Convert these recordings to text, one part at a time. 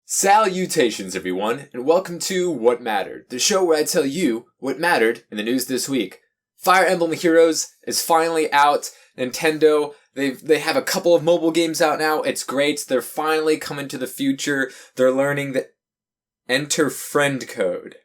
Salutations, everyone, and welcome to What Mattered, the show where I tell you what mattered in the news this week. Fire Emblem Heroes is finally out. Nintendo, they have a couple of mobile games out now. It's great. They're finally coming to the future. They're learning that enter friend code.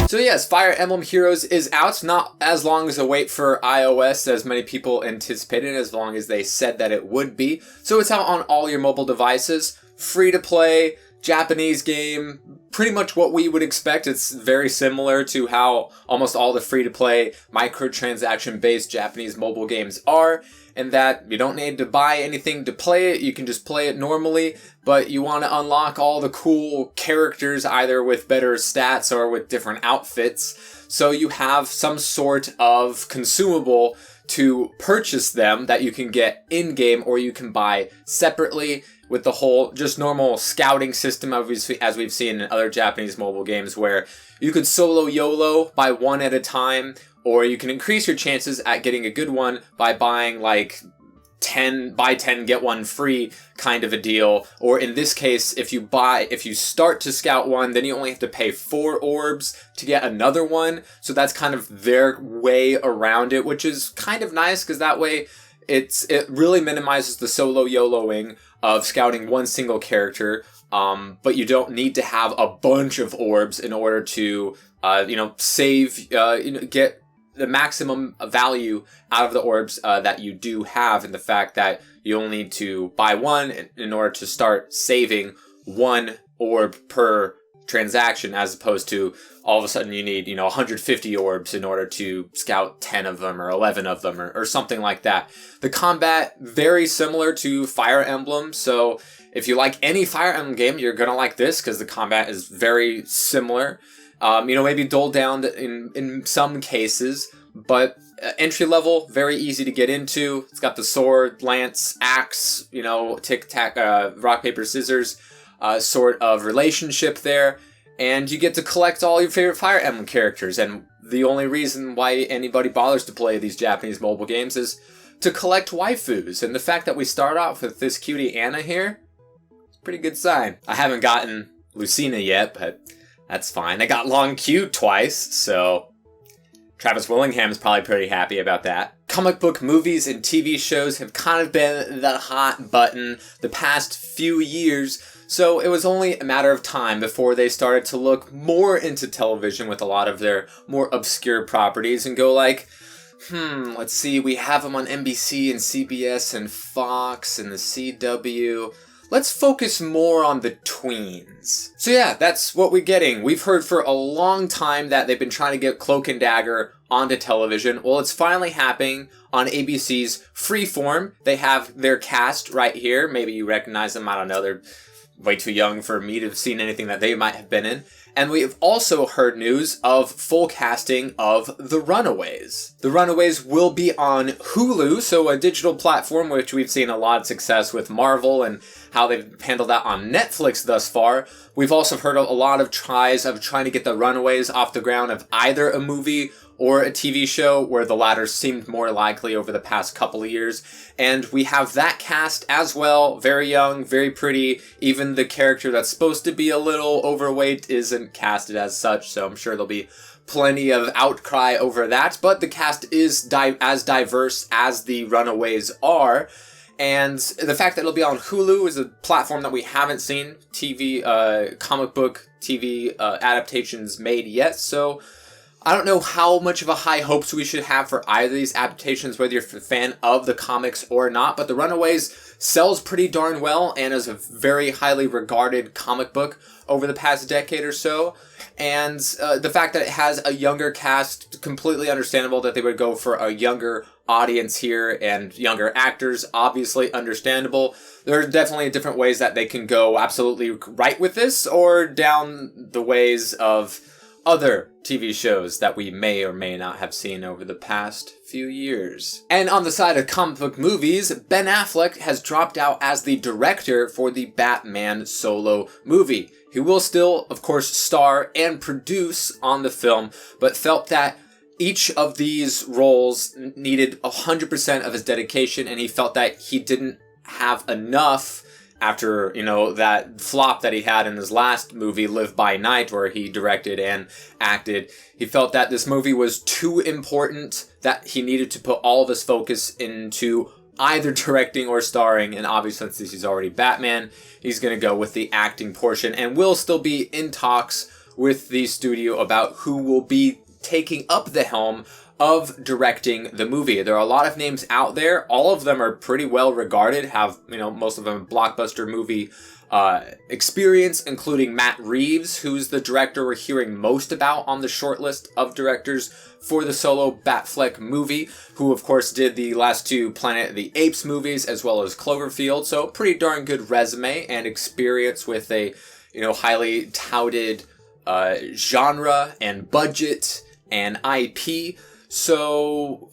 So yes, Fire Emblem Heroes is out. Not as long as a wait for iOS as many people anticipated, as long as they said that it would be. So it's out on all your mobile devices. Free to play, Japanese game, pretty much what we would expect. It's very similar to how almost all the free to play microtransaction based Japanese mobile games are. And that you don't need to buy anything to play it, you can just play it normally, but you want to unlock all the cool characters either with better stats or with different outfits, so you have some sort of consumable to purchase them that you can get in-game or you can buy separately, with the whole just normal scouting system as we've seen in other Japanese mobile games where you could solo YOLO, buy one at a time, or you can increase your chances at getting a good one by buying like 10, buy 10, get one free kind of a deal. Or in this case, if you start to scout one, then you only have to pay 4 orbs to get another one. So that's kind of their way around it, which is kind of nice because that way it really minimizes the solo YOLOing of scouting one single character. But you don't need to have a bunch of orbs in order to, get the maximum value out of the orbs that you do have, and the fact that you only need to buy one in order to start saving 1 orb per transaction, as opposed to all of a sudden you need 150 orbs in order to scout 10 of them or 11 of them or something like that. The combat very similar to Fire Emblem, so if you like any Fire Emblem game, you're gonna like this because the combat is very similar. Maybe dulled down in some cases, but entry level, very easy to get into. It's got the sword, lance, axe, tic-tac, rock, paper, scissors, sort of relationship there. And you get to collect all your favorite Fire Emblem characters. And the only reason why anybody bothers to play these Japanese mobile games is to collect waifus. And the fact that we start off with this cutie Anna here, it's a pretty good sign. I haven't gotten Lucina yet, but that's fine. I got Long Q twice, so Travis Willingham is probably pretty happy about that. Comic book movies and TV shows have kind of been the hot button the past few years, so it was only a matter of time before they started to look more into television with a lot of their more obscure properties and go like, let's see, we have them on NBC and CBS and Fox and the CW. Let's focus more on the tweens. So yeah, that's what we're getting. We've heard for a long time that they've been trying to get Cloak and Dagger onto television. Well, it's finally happening on ABC's Freeform. They have their cast right here. Maybe you recognize them. I don't know. They're way too young for me to have seen anything that they might have been in. And we have also heard news of full casting of The Runaways. The Runaways will be on Hulu, so a digital platform which we've seen a lot of success with Marvel and how they've handled that on Netflix thus far. We've also heard a lot of tries of trying to get The Runaways off the ground of either a movie or a TV show, where the latter seemed more likely over the past couple of years. And we have that cast as well, very young, very pretty. Even the character that's supposed to be a little overweight isn't casted as such, so I'm sure there'll be plenty of outcry over that. But the cast is as diverse as the Runaways are. And the fact that it'll be on Hulu is a platform that we haven't seen comic book TV adaptations made yet, so I don't know how much of a high hopes we should have for either of these adaptations, whether you're a fan of the comics or not, but The Runaways sells pretty darn well and is a very highly regarded comic book over the past decade or so. And the fact that it has a younger cast, completely understandable that they would go for a younger audience here, and younger actors, obviously understandable. There are definitely different ways that they can go absolutely right with this, or down the ways of other TV shows that we may or may not have seen over the past few years. And on the side of comic book movies, Ben Affleck has dropped out as the director for the Batman solo movie. He will still, of course, star and produce on the film, but felt that each of these roles needed 100% of his dedication, and he felt that he didn't have enough after, that flop that he had in his last movie, Live by Night, where he directed and acted. He felt that this movie was too important, that he needed to put all of his focus into either directing or starring, and obviously since he's already Batman, he's going to go with the acting portion, and will still be in talks with the studio about who will be taking up the helm of directing the movie. There are a lot of names out there. All of them are pretty well regarded, have, most of them blockbuster movie experience, including Matt Reeves, who's the director we're hearing most about on the short list of directors for the solo Batfleck movie, who of course did the last two Planet of the Apes movies as well as Cloverfield. So pretty darn good resume and experience with a, highly touted genre and budget and IP. So,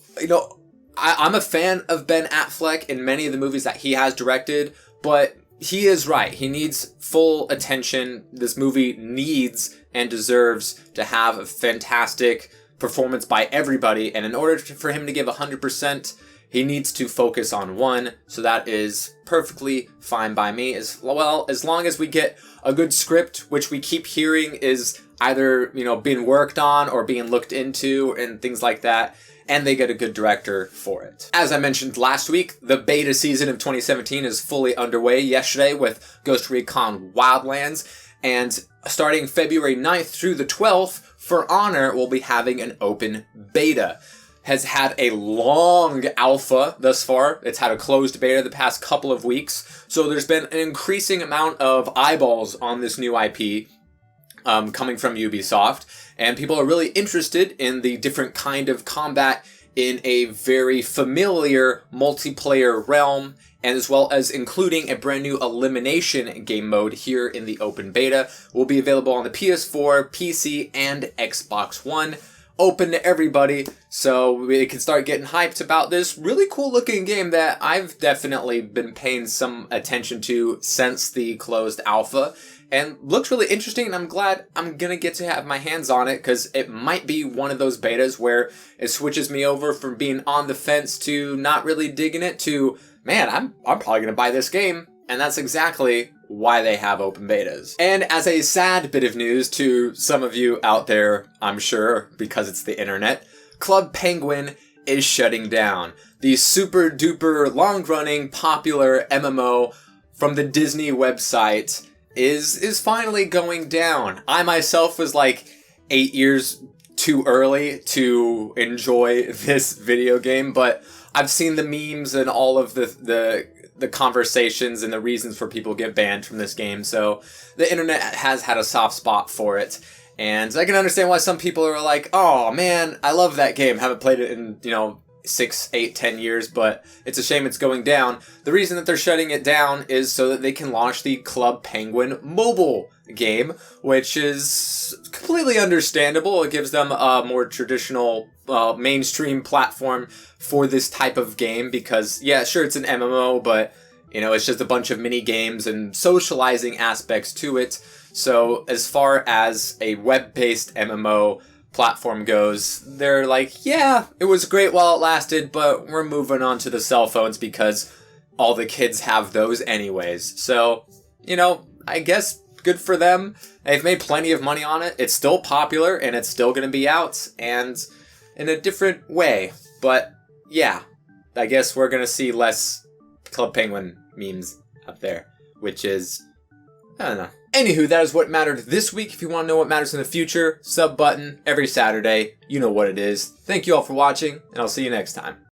I'm a fan of Ben Affleck in many of the movies that he has directed, but he is right. He needs full attention. This movie needs and deserves to have a fantastic performance by everybody, and in order for him to give 100%, he needs to focus on one, so that is perfectly fine by me. As well, as long as we get a good script, which we keep hearing is either, being worked on or being looked into and things like that, and they get a good director for it. As I mentioned last week, the beta season of 2017 is fully underway yesterday with Ghost Recon Wildlands, and starting February 9th through the 12th, For Honor will be having an open beta. Has had a long alpha thus far. It's had a closed beta the past couple of weeks, so there's been an increasing amount of eyeballs on this new IP coming from Ubisoft, and people are really interested in the different kind of combat in a very familiar multiplayer realm, and as well as including a brand new elimination game mode here in the open beta. Will be available on the PS4, PC, and Xbox One. Open to everybody, so we can start getting hyped about this really cool looking game that I've definitely been paying some attention to since the closed alpha, and looks really interesting, and I'm glad I'm gonna get to have my hands on it, because it might be one of those betas where it switches me over from being on the fence to not really digging it to, man, I'm probably gonna buy this game, and that's exactly why they have open betas. And as a sad bit of news to some of you out there, I'm sure, because it's the internet, Club Penguin is shutting down. The super duper long-running popular MMO from the Disney website is finally going down. I myself was like 8 years too early to enjoy this video game, but I've seen the memes and all of the conversations and the reasons for people get banned from this game, so the internet has had a soft spot for it, and I can understand why some people are like, oh man, I love that game, haven't played it in 6, 8, 10 years, but it's a shame it's going down. The reason that they're shutting it down is so that they can launch the Club Penguin mobile game, which is completely understandable. It gives them a more traditional mainstream platform for this type of game, because yeah, sure, it's an MMO, but it's just a bunch of mini games and socializing aspects to it. So as far as a web-based MMO platform goes, they're like, yeah, it was great while it lasted, but we're moving on to the cell phones because all the kids have those anyways. So, I guess good for them. They've made plenty of money on it. It's still popular, and it's still going to be out, and in a different way. But yeah, I guess we're going to see less Club Penguin memes up there, which is, I don't know. Anywho, that is what mattered this week. If you want to know what matters in the future, sub button every Saturday. You know what it is. Thank you all for watching, and I'll see you next time.